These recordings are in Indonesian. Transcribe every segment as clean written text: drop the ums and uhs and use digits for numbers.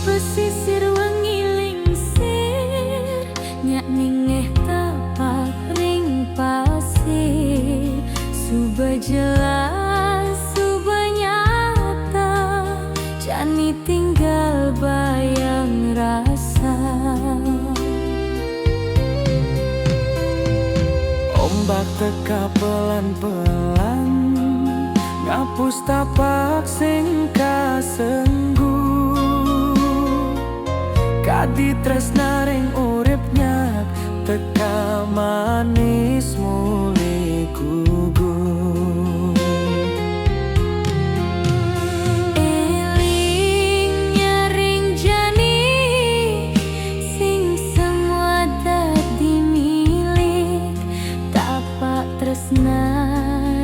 Pesisir wangi lingsir, nyak ningeh tapak ring pasir. Suba jelas, suba nyata, jani tinggal bayang rasa. Ombak teka pelan-pelan, ngapus tapak sing kasenggu. Kadi tresna ring uripnya, teka manis muli gugur. Eling nyaring jani, sing semua dadi milik. Tapak tresna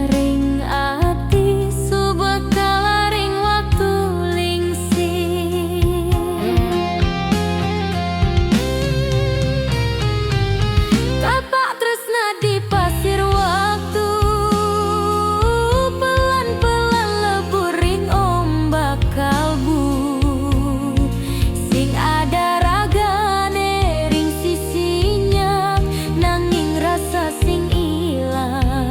ring ati, suba kala ring waktu lingsir. Tapak tresna di pasir waktu, pelan-pelan lebur ring ombak kalbu. Sing ada ragane ring sisinya, nanging rasa sing ilang.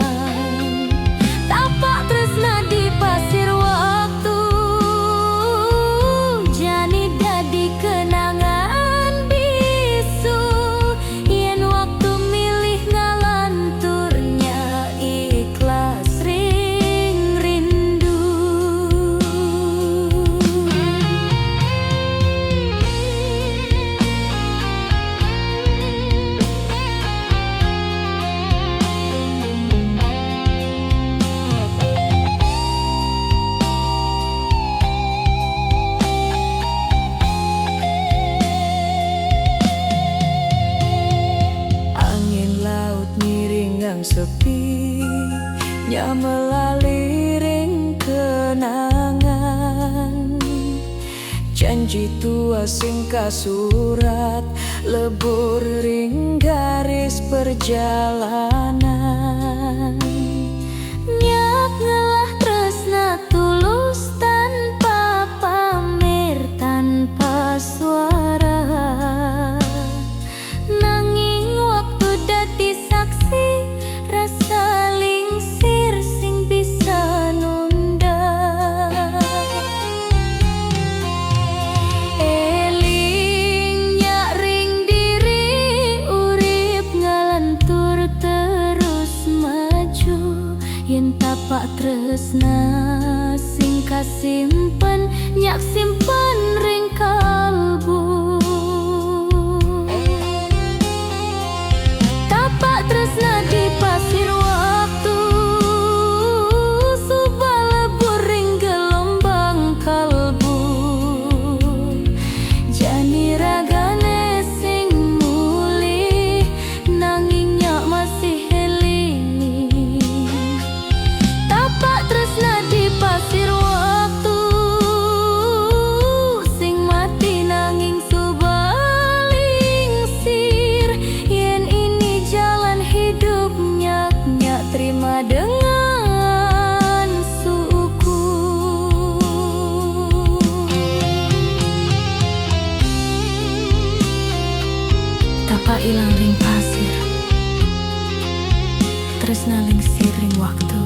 Tapak tresna di pasir waktu, jani dadi kenangan bisu. Yen waktu milih ngalanturnya, ikhlas ring rindu. Angin laut miringang sepi, nya melali ring kenangan. Janji tua sing kasurat, lebur ring garis perjalanan. Nyak ngelah tresna tulus tanpa pamer, tanpa suara. Nanging waktu dadi saksi, rasa lingsir sing bisa nunda. Eling nyak ring diri, urip ngalantur terus maju. Yen tapak tresna sing kasimpen, nyak simpen ring kalbu. Tapak tresna di pasir waktu, suba lebur ring gelombang kalbu. Jani ragane sing mulih, nanging nyak masih eling. Tapak tresna di pasir waktu, sing mati nanging suba lingsir. Yen ini jalan hidupnya, nyak terima dengan syukur. Tapak ilang ring pasir, tresna lingsir ring waktu.